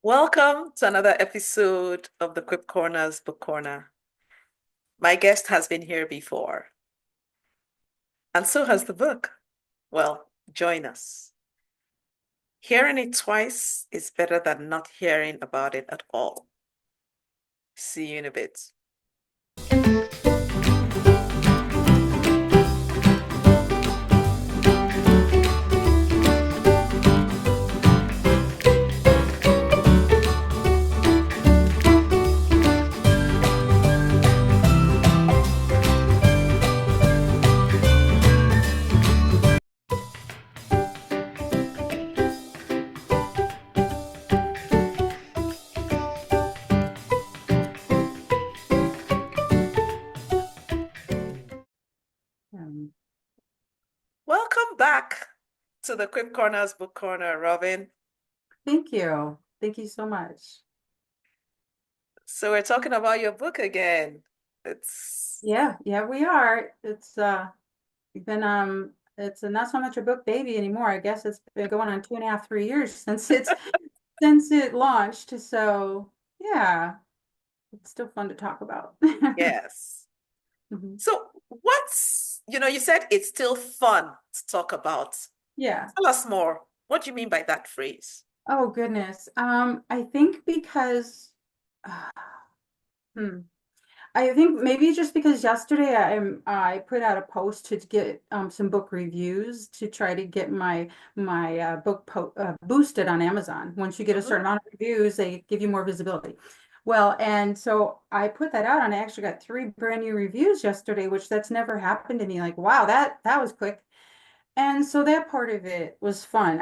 Welcome to another episode of the Quip Corners Book Corner. My guest has been here before, and so has the book. Well, join us. Hearing it twice is better than not hearing about it at all. See you in a bit. Um, Welcome back to the Quip Corners Book Corner, Robin. Thank you. Thank you so much. So we're talking about your book again. It's Yeah, we are. It's not so much a book baby anymore. I guess it's been going on 2.5, 3 years since it launched. So yeah, it's still fun to talk about. yes. Mhm. So you said it's still fun to talk about. Yeah. Tell us more. What do you mean by that phrase? Oh goodness. I think because uh, hmm. I think maybe just because yesterday I put out a post to get some book reviews to try to get my boosted on Amazon. Once you get a Mm-hmm. certain amount of reviews, they give you more visibility. Well, and so I put that out and I actually got 3 brand new reviews yesterday, which that's never happened to me. Like, wow, that was quick. And so that part of it was fun.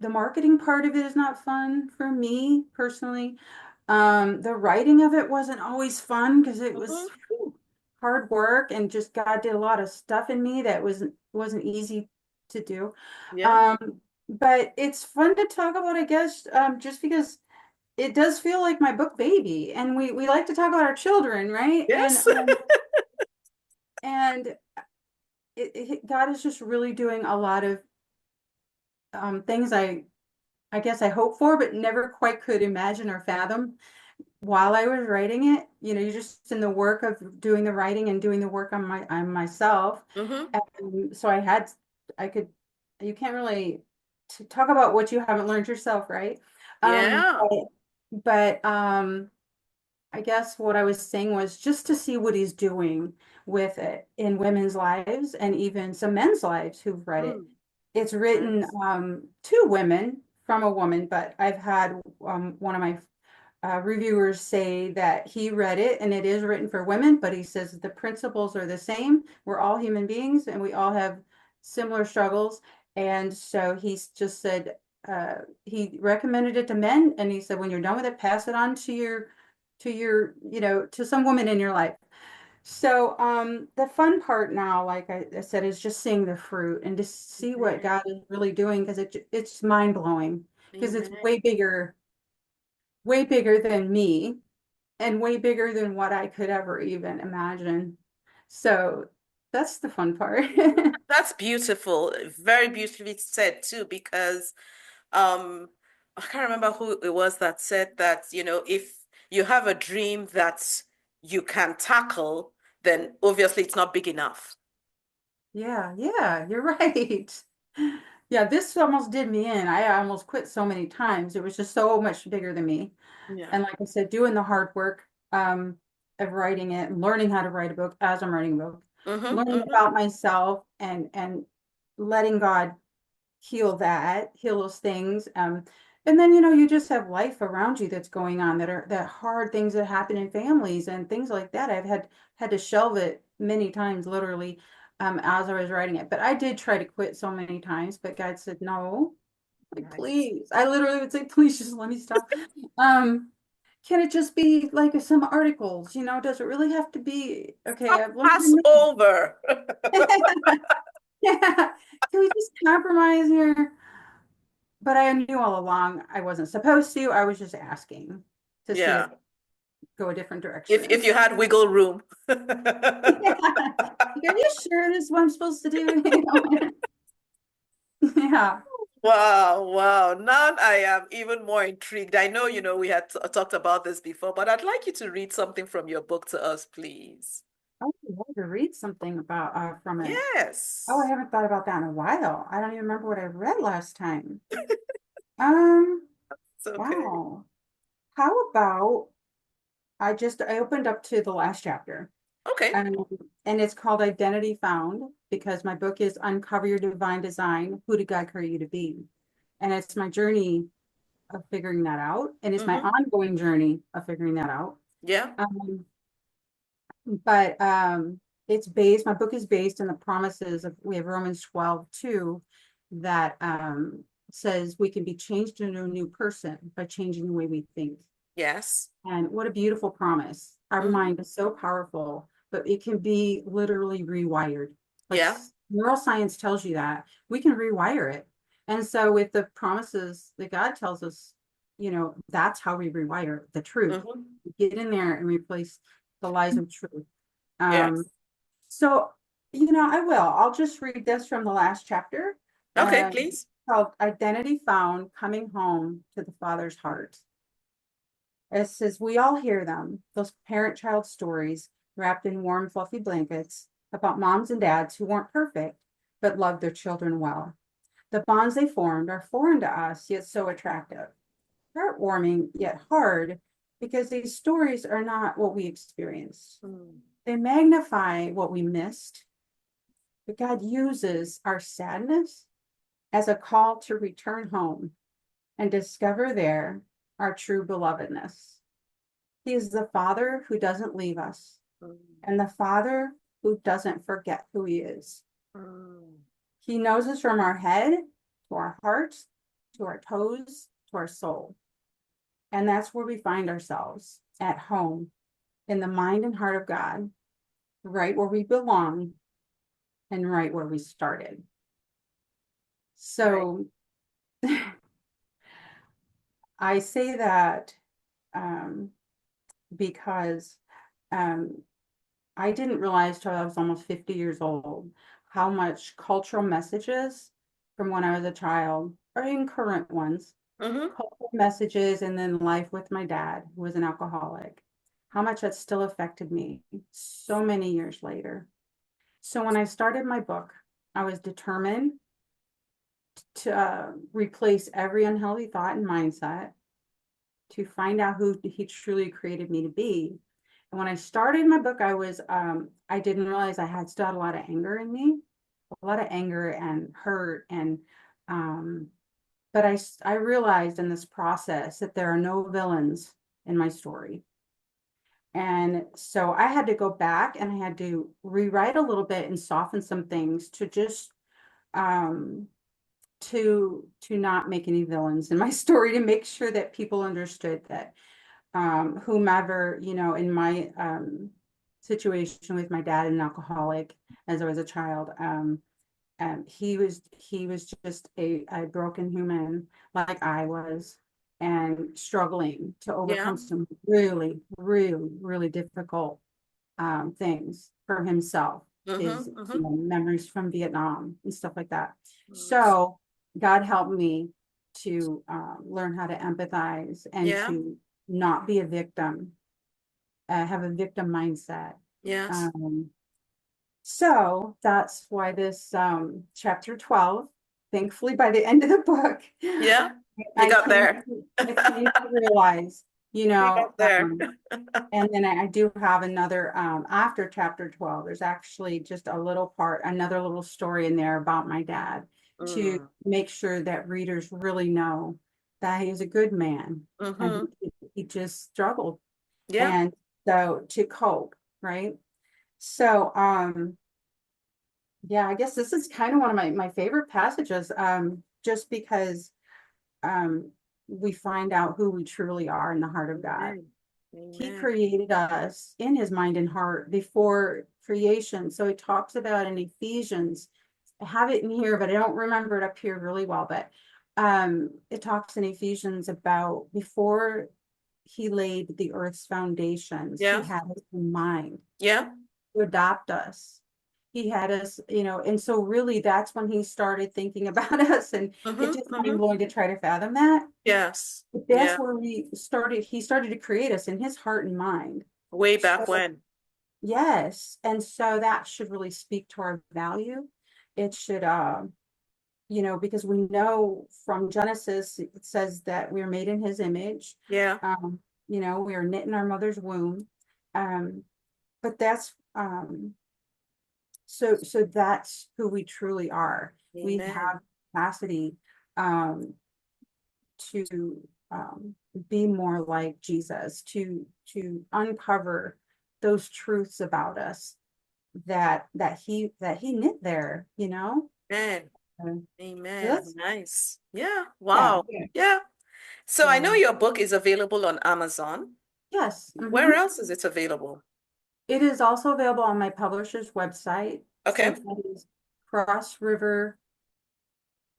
The marketing part of it is not fun for me personally. The writing of it wasn't always fun because it was Mm-hmm. hard work and just God did a lot of stuff in me that wasn't easy to do. Yeah. But it's fun to talk about, I guess, just because it does feel like my book baby, and we like to talk about our children, right? Yes. And God is just really doing a lot of things I guess I hope for, but never quite could imagine or fathom while I was writing it. You're just in the work of doing the writing and doing the work on myself. Mm-hmm. And so I could, you can't really talk about what you haven't learned yourself, right? Um, Yeah. but, but I guess what I was saying was just to see what he's doing with it in women's lives and even some men's lives who've read it. Mm. It's written Nice. to women from a woman, but I've had one of my reviewers say that he read it and it is written for women, but he says the principles are the same. We're all human beings and we all have similar struggles. And so he's just said he recommended it to men, and he said when you're done with it, pass it on to some woman in your life. So the fun part now, like I said, is just seeing the fruit and to see what Amen. God is really doing because it's mind blowing because it's Amen. way bigger than me and way bigger than what I could ever even imagine. So that's the fun part. That's beautiful. Very beautifully said too, because I can't remember who it was that said that, if you have a dream that you can tackle, then obviously it's not big enough. Yeah, you're right. Yeah, this almost did me in. I almost quit so many times. It was just so much bigger than me. Yeah. And like I said, doing the hard work of writing it and learning how to write a book as I'm writing a book, Mm-hmm. learning Mm-hmm. about myself and letting God heal those things. And then you just have life around you that's going on that hard things that happen in families and things like that. I've had to shelve it many times, literally, as I was writing it. But I did try to quit so many times, but God said no. Like, Nice. please. I literally would say, please just let me stop. Um, can it just be like some articles? Does it really have to be okay? I've learned Pass enough. over. Yeah. Can we just compromise here? But I knew all along I wasn't supposed to. I was just asking to see Yeah. it go a different If direction. you had wiggle room. Yeah. Like, are you sure this is what I'm supposed to do? Yeah. Wow, wow. Now I am even more intrigued. I know, we had talked about this before, but I'd like you to read something from your book to us, please. Oh, I'd love to read something about from it. Oh, I Yes. haven't thought about that in a while. I don't even remember what I read last time. Um, It's okay. wow. How about I opened up to the last chapter. Okay. Um, and it's called Identity Found because my book is Uncover Your Divine Design. Who did God create you to be? And it's my journey of figuring that out. And it's my Mm-hmm. ongoing journey of figuring that out. Yeah. Um, but my book is based on the promises of, we have Romans 12:2 that says we can be changed into a new person by changing the way we think. Yes. And what a beautiful promise. Our Mm-hmm. mind is so powerful, but it can be literally rewired. Like Yeah. neuroscience tells you that we can rewire it. And so with the promises that God tells us, that's how we rewire the truth. Mm-hmm. Get in there and replace the lies of truth. Um, Yes. so, I will. I'll just read this from the last chapter, Okay, um, please. called Identity Found, Coming Home to the Father's Heart. It says, we all hear them, those parent-child stories wrapped in warm, fluffy blankets about moms and dads who weren't perfect, but loved their children well. The bonds they formed are foreign to us, yet so attractive. Heartwarming, yet hard, because these stories are not what we experienced. Mm. They magnify what we missed, but God uses our sadness as a call to return home and discover there our true belovedness. He is the Father who doesn't leave us, Mm. and the Father who doesn't forget who He is. Mm. He knows us from our head to our heart, to our toes, to our soul. And that's where we find ourselves at home in the mind and heart of God, right where we belong and right where we started. Right. So I say that um, because um, I didn't realize till I was almost 50 years old how much cultural messages from when I was a child, or even current ones, Mm-hmm. cultural messages, and then life with my dad, who was an alcoholic, how much that still affected me so many years later. So when I started my book, I was determined to replace every unhealthy thought and mindset, to find out who he truly created me to be. And when I started my book, I didn't realize I had still had a lot of anger in me, a lot of anger and hurt. Um, but I realized in this process that there are no villains in my story. And so I had to go back and I had to rewrite a little bit and soften some things to just um, to not make any villains in my story, to make sure that people understood that whomever, in my situation with my dad, an alcoholic, as I was a child, he was just a broken human like I was, and struggling to Yeah. overcome some really, really, really difficult things for himself, his Mm-hmm. Mm-hmm. memories from Vietnam and stuff like that. Mm. So God helped me to learn how to empathize and Yeah. to not be a victim, have a victim mindset. Yes. Um, so that's why this chapter 12, thankfully by the end of the book, Yeah. You I got came there. I came to realize, You got there. and then I do have another after chapter 12, there's actually just a little part, another little story in there about my dad, to Mm. make sure that readers really know that he was a good man and Mm-hmm. he just struggled. Yeah. And so to cope, right? So yeah, I guess this is kind of one of my favorite passages, just because um we find out who we truly are in the heart of God. Amen. He Amen. created us in his mind and heart before creation. So he talks about in Ephesians, I have it in here, but I don't remember it up here really well. But it talks in Ephesians about before he laid the earth's foundations, he Yeah. had us in mind Yeah. to adopt us He had us, and so really that's when he started thinking about us, and it's just mind Mm-hmm. blowing to try to fathom that. Yes. But that's Yeah. where he started to create us in his heart and mind. Way So, back when. yes. And so that should really speak to our value. It should, because we know from Genesis, it says that we are made in his image. Yeah. We are knit in our mother's womb. Um, but so that's who we truly are. We Amen. have capacity um, to be more like Jesus, to uncover those truths about us that he knit there. Amen. So Amen. that's Nice. Yeah. yeah, Wow. yeah. Yeah. So I know So your book is available on Amazon. yes, Where else is it available? it is also available on my publisher's website. So Okay. that is Cross River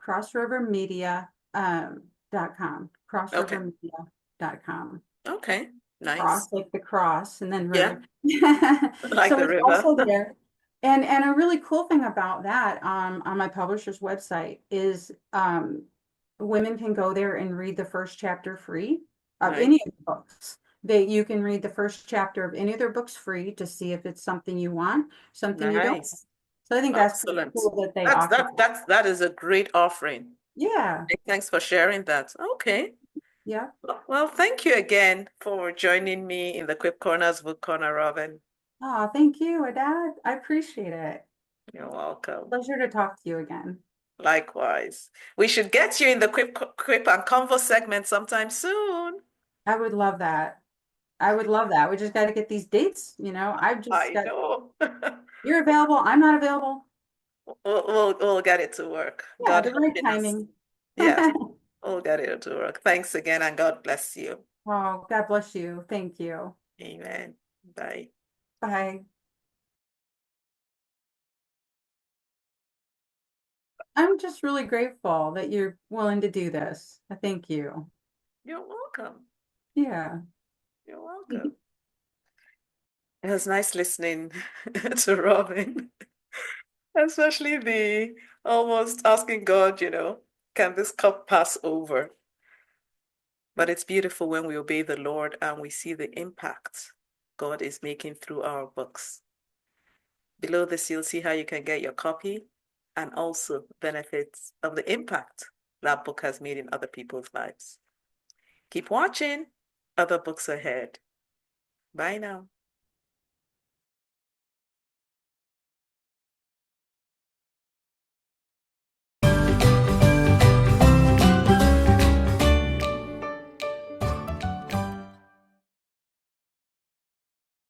crossrivermedia .com, Okay. crossrivermedia.com. Okay. Cross Nice. like the cross and then Yeah. river. Like So the it's river. also there. And a really cool thing about that on my publisher's website is women can go there and read the first chapter free of Nice. any of the books. You can read the first chapter of any of their books free to see if it's something you want, something you don't. Nice. So I think that's pretty Excellent. cool that they That's offer that that. that's that is a great offering. Yeah, Thanks for sharing that. Okay. yeah. Well, thank you again for joining me in the Quip Corners Book Corner, Robin. Oh, thank you, Dad. I appreciate it. You're welcome. Pleasure to talk to you again. Likewise. We should get you in the Quip and Convo segment sometime soon. I would love that. I would love that. We just got to get these dates. I've just I got, know. you're available. I'm not available. We'll get it to work. Yeah, God the right helping us. timing. Yes, we'll get it to work. Thanks again, and God bless you. Oh, God bless you. Thank you. Amen. Bye. Bye. I'm just really grateful that you're willing to do this. I thank you. You're welcome. Yeah. You're welcome. It was nice listening to Robin, especially the almost asking God, can this cup pass over? But it's beautiful when we obey the Lord and we see the impact God is making through our books. Below this, you'll see how you can get your copy and also benefits of the impact that book has made in other people's lives. Keep watching. Other books ahead. Bye now.